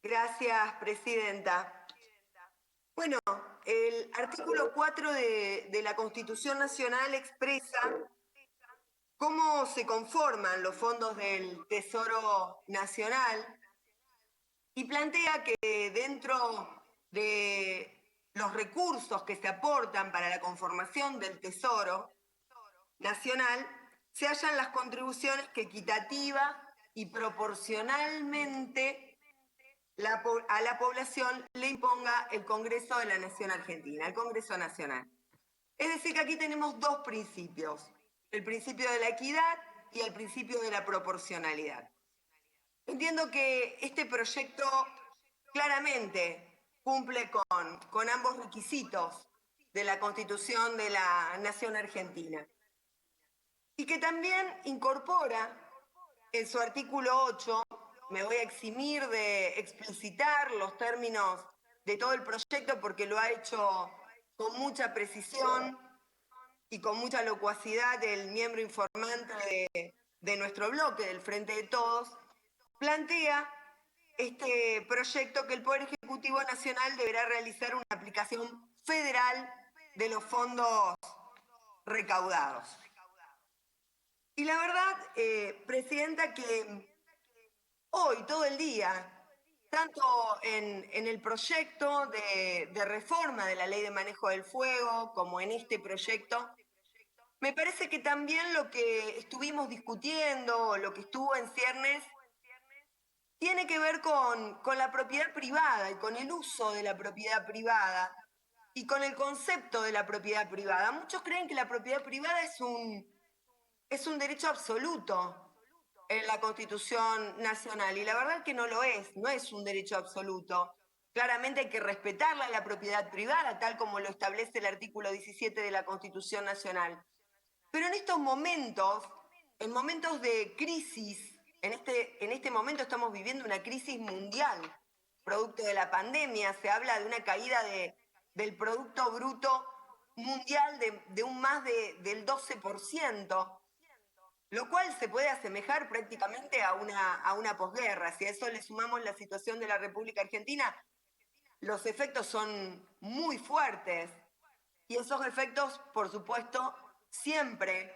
Gracias, presidenta. Bueno, el artículo 4 de la Constitución Nacional expresa cómo se conforman los fondos del Tesoro Nacional y plantea que dentro de los recursos que se aportan para la conformación del Tesoro Nacional se hallan las contribuciones que equitativa y proporcionalmente a la población le imponga el Congreso de la Nación Argentina, el Congreso Nacional. Es decir, que aquí tenemos dos principios, el principio de la equidad y el principio de la proporcionalidad. Entiendo que este proyecto claramente cumple con ambos requisitos de la Constitución de la Nación Argentina y que también incorpora en su artículo 8, me voy a eximir de explicitar los términos de todo el proyecto porque lo ha hecho con mucha precisión y con mucha locuacidad el miembro informante de nuestro bloque, del Frente de Todos, plantea este proyecto que el Poder Ejecutivo Nacional deberá realizar una aplicación federal de los fondos recaudados. Y la verdad, presidenta, que hoy, todo el día, tanto en el proyecto de reforma de la Ley de Manejo del Fuego como en este proyecto, me parece que también lo que estuvimos discutiendo, lo que estuvo en ciernes, tiene que ver con la propiedad privada y con el uso de la propiedad privada y con el concepto de la propiedad privada. Muchos creen que la propiedad privada es un derecho absoluto en la Constitución Nacional y la verdad que no lo es, no es un derecho absoluto. Claramente hay que respetarla la propiedad privada, tal como lo establece el artículo 17 de la Constitución Nacional. Pero en estos momentos, en momentos de crisis, en este momento estamos viviendo una crisis mundial, producto de la pandemia, se habla de una caída del Producto Bruto Mundial de un más del 12%, lo cual se puede asemejar prácticamente a una posguerra. Si a eso le sumamos la situación de la República Argentina, los efectos son muy fuertes y esos efectos, por supuesto, siempre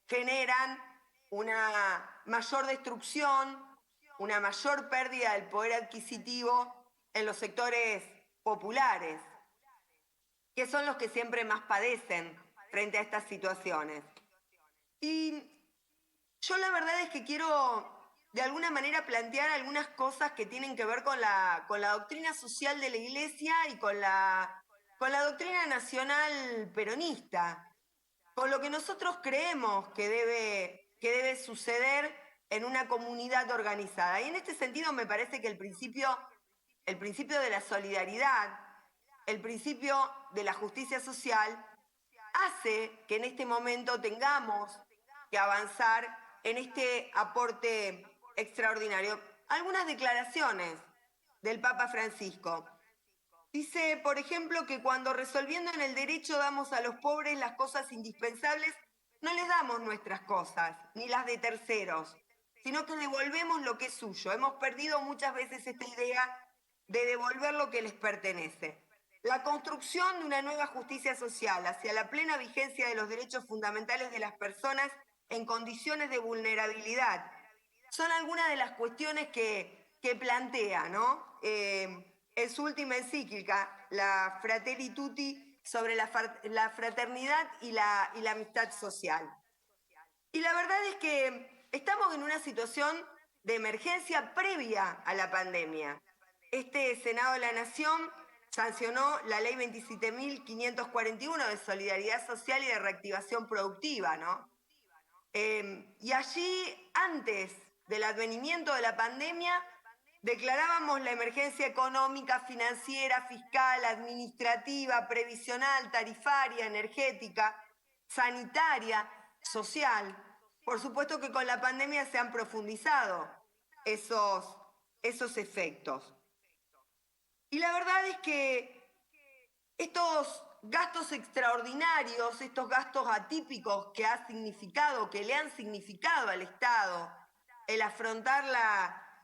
generan una mayor destrucción, una mayor pérdida del poder adquisitivo en los sectores populares, que son los que siempre más padecen frente a estas situaciones. Y yo la verdad es que quiero de alguna manera plantear algunas cosas que tienen que ver con la doctrina social de la Iglesia y con la doctrina nacional peronista, con lo que nosotros creemos que debe suceder en una comunidad organizada. Y en este sentido me parece que el principio de la solidaridad, el principio de la justicia social, hace que en este momento tengamos que avanzar en este aporte extraordinario. Algunas declaraciones del Papa Francisco. Dice, por ejemplo, que cuando resolviendo en el derecho damos a los pobres las cosas indispensables, no les damos nuestras cosas, ni las de terceros, sino que devolvemos lo que es suyo. Hemos perdido muchas veces esta idea de devolver lo que les pertenece. La construcción de una nueva justicia social hacia la plena vigencia de los derechos fundamentales de las personas en condiciones de vulnerabilidad son algunas de las cuestiones que plantea, ¿no? En su última encíclica, la Fratelli Tutti, sobre la fraternidad y la amistad social. Y la verdad es que estamos en una situación de emergencia previa a la pandemia. Este Senado de la Nación sancionó la Ley 27.541 de Solidaridad Social y de Reactivación Productiva, ¿no? Y allí, antes del advenimiento de la pandemia, declarábamos la emergencia económica, financiera, fiscal, administrativa, previsional, tarifaria, energética, sanitaria, social. Por supuesto que con la pandemia se han profundizado esos efectos. Y la verdad es que estos gastos extraordinarios, estos gastos atípicos que le han significado al Estado el afrontar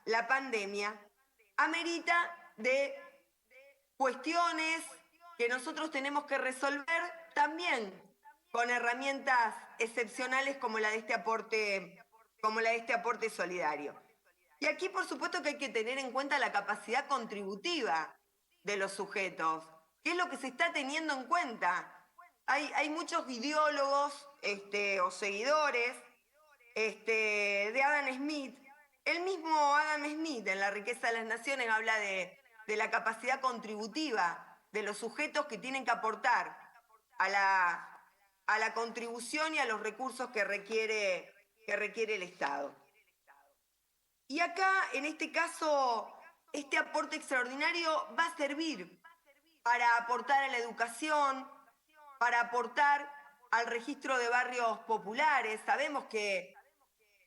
la pandemia, amerita de cuestiones que nosotros tenemos que resolver también con herramientas excepcionales como la de este aporte solidario. Y aquí, por supuesto, que hay que tener en cuenta la capacidad contributiva de los sujetos, que es lo que se está teniendo en cuenta. Hay muchos ideólogos o seguidores de Adam Smith. El mismo Adam Smith en La riqueza de las naciones habla de la capacidad contributiva de los sujetos que tienen que aportar a la contribución y a los recursos que requiere el Estado. Y acá, en este caso, este aporte extraordinario va a servir para aportar a la educación, para aportar al registro de barrios populares. Sabemos que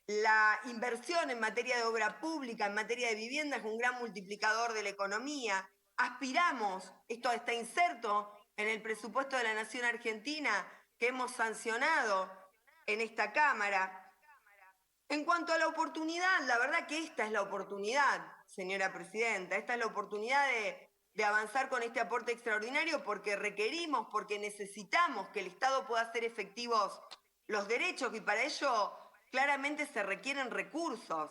la inversión en materia de obra pública, en materia de vivienda, es un gran multiplicador de la economía. Aspiramos, esto está inserto en el presupuesto de la Nación Argentina que hemos sancionado en esta Cámara. En cuanto a la oportunidad, la verdad que esta es la oportunidad, señora Presidenta, esta es la oportunidad de avanzar con este aporte extraordinario porque requerimos, porque necesitamos que el Estado pueda hacer efectivos los derechos y para ello claramente se requieren recursos.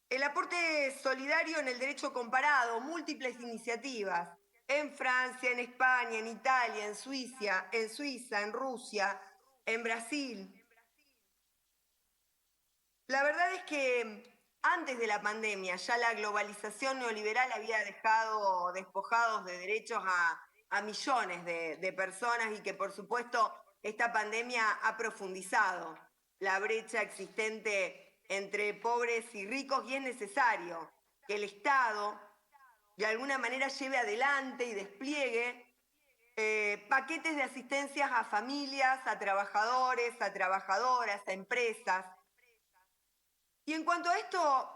El aporte solidario en el derecho comparado, múltiples iniciativas en Francia, en España, en Italia, en Suiza, en Rusia, en Brasil. La verdad es que antes de la pandemia ya la globalización neoliberal había dejado despojados de derechos a millones de personas y que por supuesto esta pandemia ha profundizado la brecha existente entre pobres y ricos y es necesario que el Estado de alguna manera lleve adelante y despliegue paquetes de asistencias a familias, a trabajadores, a trabajadoras, a empresas. Y en cuanto a esto,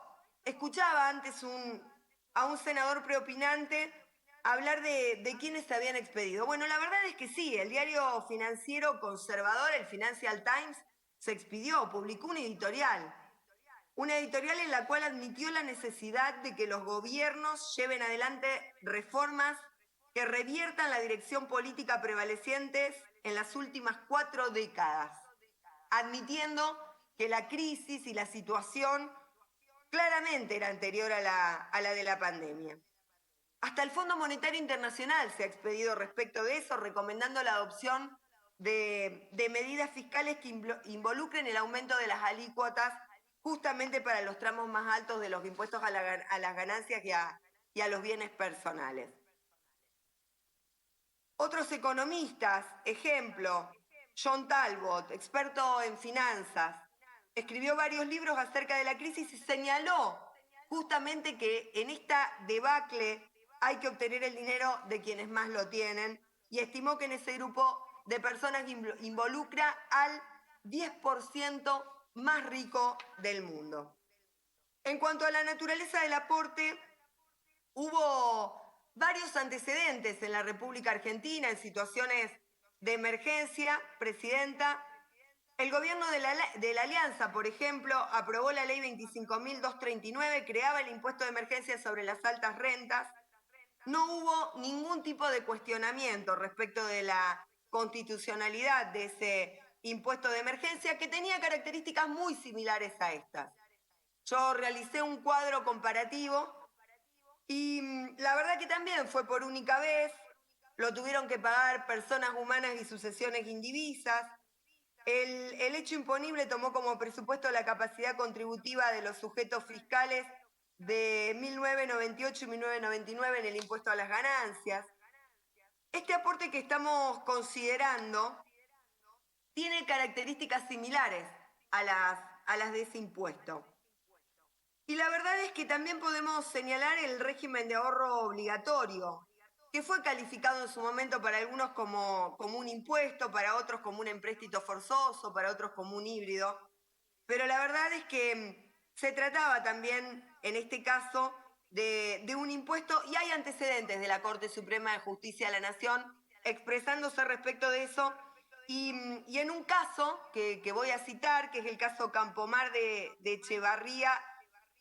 escuchaba antes a un senador preopinante hablar de quiénes se habían expedido. Bueno, la verdad es que sí, el diario financiero conservador, el Financial Times, se expidió, publicó una editorial en la cual admitió la necesidad de que los gobiernos lleven adelante reformas que reviertan la dirección política prevalecientes en las últimas 4 décadas, admitiendo que la crisis y la situación claramente era anterior a la de la pandemia. Hasta el Fondo Monetario Internacional se ha expedido respecto de eso, recomendando la adopción de medidas fiscales que involucren el aumento de las alícuotas justamente para los tramos más altos de los impuestos a las ganancias y a los bienes personales. Otros economistas, ejemplo, John Talbot, experto en finanzas, escribió varios libros acerca de la crisis y señaló justamente que en esta debacle hay que obtener el dinero de quienes más lo tienen y estimó que en ese grupo de personas involucra al 10% más rico del mundo. En cuanto a la naturaleza del aporte, hubo varios antecedentes en la República Argentina en situaciones de emergencia, Presidenta. El gobierno de la Alianza, por ejemplo, aprobó la ley 25.239, creaba el impuesto de emergencia sobre las altas rentas. No hubo ningún tipo de cuestionamiento respecto de la constitucionalidad de ese impuesto de emergencia que tenía características muy similares a estas. Yo realicé un cuadro comparativo y la verdad que también fue por única vez, lo tuvieron que pagar personas humanas y sucesiones indivisas. El hecho imponible tomó como presupuesto la capacidad contributiva de los sujetos fiscales de 1998 y 1999 en el impuesto a las ganancias. Este aporte que estamos considerando tiene características similares a las de ese impuesto. Y la verdad es que también podemos señalar el régimen de ahorro obligatorio, que fue calificado en su momento para algunos como un impuesto, para otros como un empréstito forzoso, para otros como un híbrido. Pero la verdad es que se trataba también, en este caso, de un impuesto y hay antecedentes de la Corte Suprema de Justicia de la Nación expresándose respecto de eso. Y en un caso que voy a citar, que es el caso Campomar de Echevarría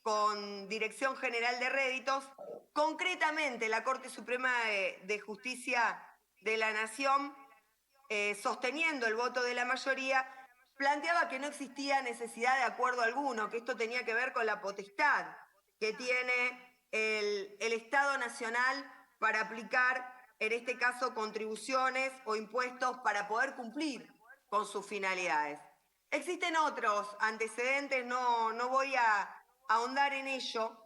con Dirección General de Réditos. Concretamente, la Corte Suprema de Justicia de la Nación, sosteniendo el voto de la mayoría, planteaba que no existía necesidad de acuerdo alguno, que esto tenía que ver con la potestad que tiene el Estado Nacional para aplicar, en este caso, contribuciones o impuestos para poder cumplir con sus finalidades. Existen otros antecedentes, no voy a ahondar en ello,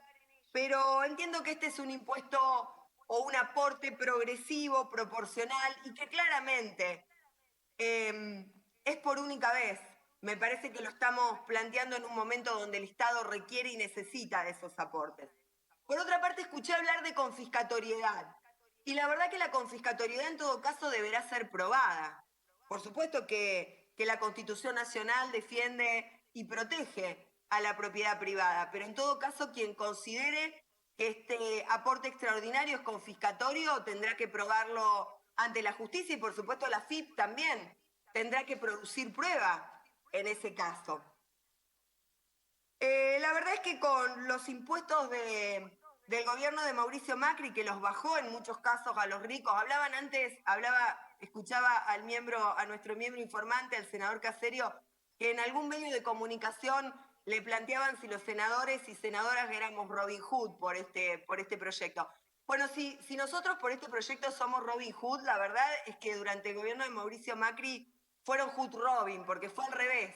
pero entiendo que este es un impuesto o un aporte progresivo, proporcional y que claramente es por única vez. Me parece que lo estamos planteando en un momento donde el Estado requiere y necesita de esos aportes. Por otra parte, escuché hablar de confiscatoriedad. Y la verdad que la confiscatoriedad en todo caso deberá ser probada. Por supuesto que la Constitución Nacional defiende y protege a la propiedad privada, pero en todo caso quien considere que este aporte extraordinario es confiscatorio tendrá que probarlo ante la justicia y por supuesto la FIP también tendrá que producir prueba en ese caso. La verdad es que con los impuestos del gobierno de Mauricio Macri, que los bajó en muchos casos a los ricos, escuchaba a nuestro miembro informante, al senador Caserio, que en algún medio de comunicación le planteaban si los senadores y senadoras éramos Robin Hood por este proyecto. Bueno, si nosotros por este proyecto somos Robin Hood, la verdad es que durante el gobierno de Mauricio Macri fueron Hood Robin, porque fue al revés.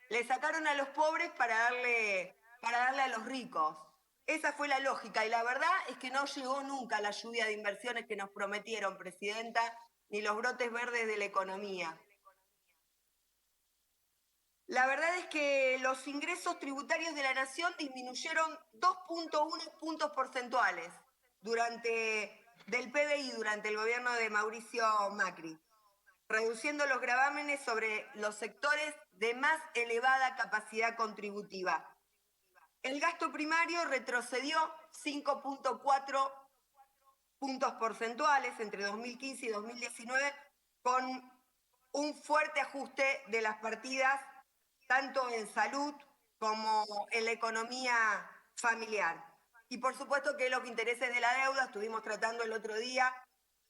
Le sacaron a los pobres para darle a los ricos. Esa fue la lógica y la verdad es que no llegó nunca la lluvia de inversiones que nos prometieron, Presidenta, ni los brotes verdes de la economía. La verdad es que los ingresos tributarios de la Nación disminuyeron 2.1 puntos porcentuales del PBI durante el gobierno de Mauricio Macri, reduciendo los gravámenes sobre los sectores de más elevada capacidad contributiva. El gasto primario retrocedió 5.4 puntos porcentuales entre 2015 y 2019 con un fuerte ajuste de las partidas tanto en salud como en la economía familiar. Y por supuesto que los intereses de la deuda, estuvimos tratando el otro día,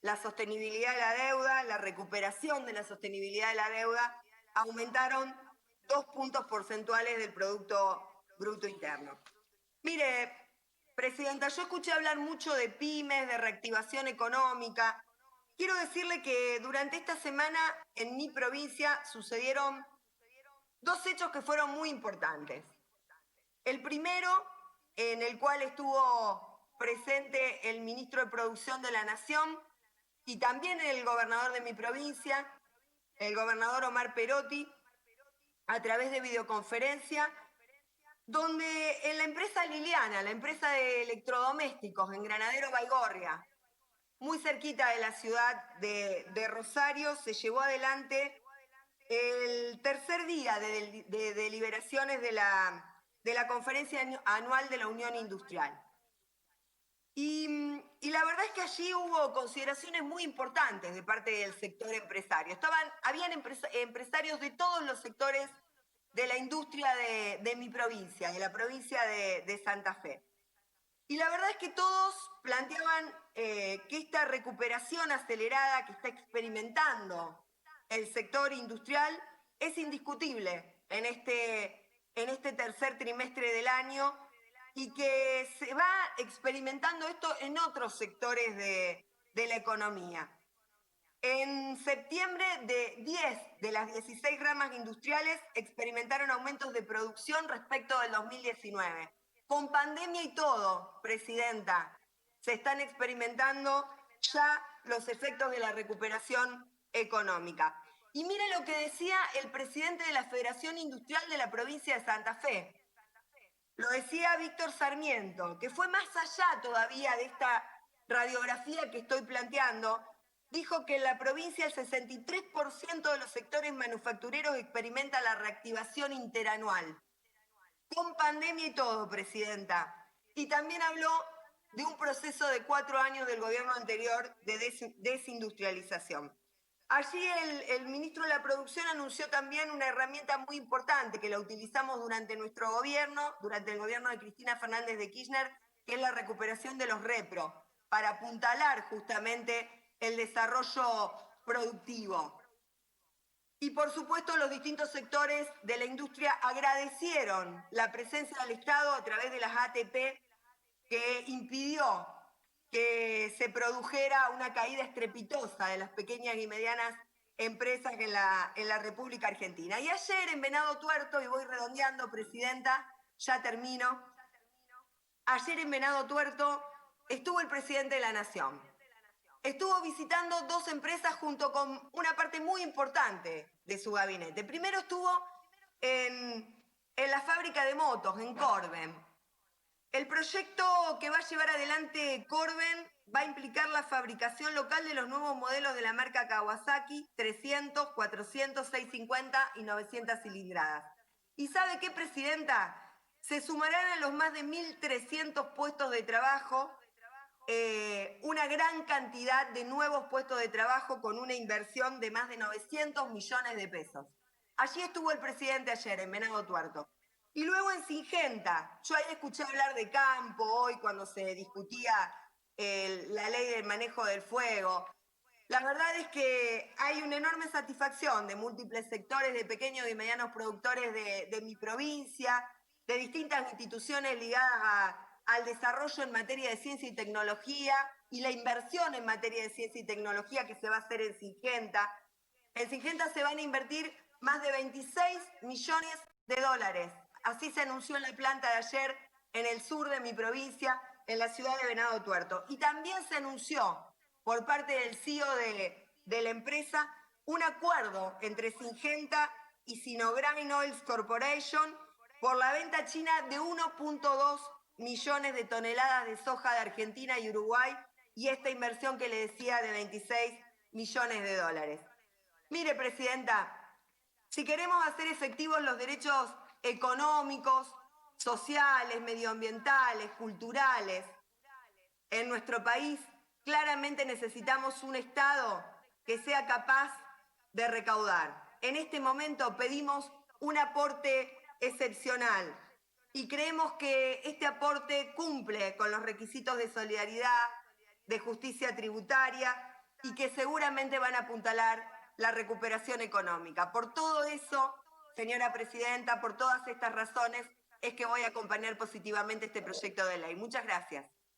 la sostenibilidad de la deuda, la recuperación de la sostenibilidad de la deuda, aumentaron 2 puntos porcentuales del Producto Bruto Interno. Mire, Presidenta, yo escuché hablar mucho de pymes, de reactivación económica. Quiero decirle que durante esta semana en mi provincia sucedieron dos hechos que fueron muy importantes. El primero, en el cual estuvo presente el ministro de Producción de la Nación y también el gobernador de mi provincia, el gobernador Omar Perotti, a través de videoconferencia, donde en la empresa Liliana, la empresa de electrodomésticos en Granadero Baigorria, muy cerquita de la ciudad de Rosario, se llevó adelante el tercer día de deliberaciones de la conferencia anual de la Unión Industrial. Y la verdad es que allí hubo consideraciones muy importantes de parte del sector empresario. Habían empresarios de todos los sectores de la industria de mi provincia, de la provincia de Santa Fe. Y la verdad es que todos planteaban que esta recuperación acelerada que está experimentando el sector industrial es indiscutible en este tercer trimestre del año y que se va experimentando esto en otros sectores de la economía. En septiembre, 10 de las 16 ramas industriales experimentaron aumentos de producción respecto del 2019. Con pandemia y todo, Presidenta, se están experimentando ya los efectos de la recuperación económica. Y mire lo que decía el presidente de la Federación Industrial de la provincia de Santa Fe. Lo decía Víctor Sarmiento, que fue más allá todavía de esta radiografía que estoy planteando. Dijo que en la provincia el 63% de los sectores manufactureros experimenta la reactivación interanual. Con pandemia y todo, Presidenta. Y también habló de un proceso de 4 años del gobierno anterior de desindustrialización. Allí el ministro de la Producción anunció también una herramienta muy importante que la utilizamos durante nuestro gobierno, durante el gobierno de Cristina Fernández de Kirchner, que es la recuperación de los repro, para apuntalar justamente el desarrollo productivo. Y por supuesto los distintos sectores de la industria agradecieron la presencia del Estado a través de las ATP que impidió que se produjera una caída estrepitosa de las pequeñas y medianas empresas en la República Argentina. Y ayer en Venado Tuerto, y voy redondeando, Presidenta, ya termino, ayer en Venado Tuerto estuvo el presidente de la Nación. Estuvo visitando 2 empresas junto con una parte muy importante de su gabinete. Primero estuvo en la fábrica de motos, en Corben. El proyecto que va a llevar adelante Corben va a implicar la fabricación local de los nuevos modelos de la marca Kawasaki, 300, 400, 650 y 900 cilindradas. ¿Y sabe qué, Presidenta? Se sumarán a los más de 1.300 puestos de trabajo, una gran cantidad de nuevos puestos de trabajo con una inversión de más de 900 millones de pesos. Allí estuvo el presidente ayer, en Venado Tuerto. Y luego en Singenta, yo ahí escuché hablar de campo hoy cuando se discutía la ley del manejo del fuego. La verdad es que hay una enorme satisfacción de múltiples sectores de pequeños y medianos productores de mi provincia, de distintas instituciones ligadas al desarrollo en materia de ciencia y tecnología y la inversión en materia de ciencia y tecnología que se va a hacer en Singenta. En Singenta se van a invertir más de 26 millones de dólares. Así se anunció en la planta de ayer en el sur de mi provincia, en la ciudad de Venado Tuerto. Y también se anunció por parte del CEO de la empresa un acuerdo entre Singenta y Sinograin Oils Corporation por la venta china de 1.2 millones de toneladas de soja de Argentina y Uruguay y esta inversión que le decía de 26 millones de dólares. Mire, Presidenta, si queremos hacer efectivos los derechos económicos, sociales, medioambientales, culturales en nuestro país, claramente necesitamos un Estado que sea capaz de recaudar. En este momento pedimos un aporte excepcional y creemos que este aporte cumple con los requisitos de solidaridad, de justicia tributaria y que seguramente van a apuntalar la recuperación económica. Por todo eso, señora Presidenta, por todas estas razones, es que voy a acompañar positivamente este proyecto de ley. Muchas gracias.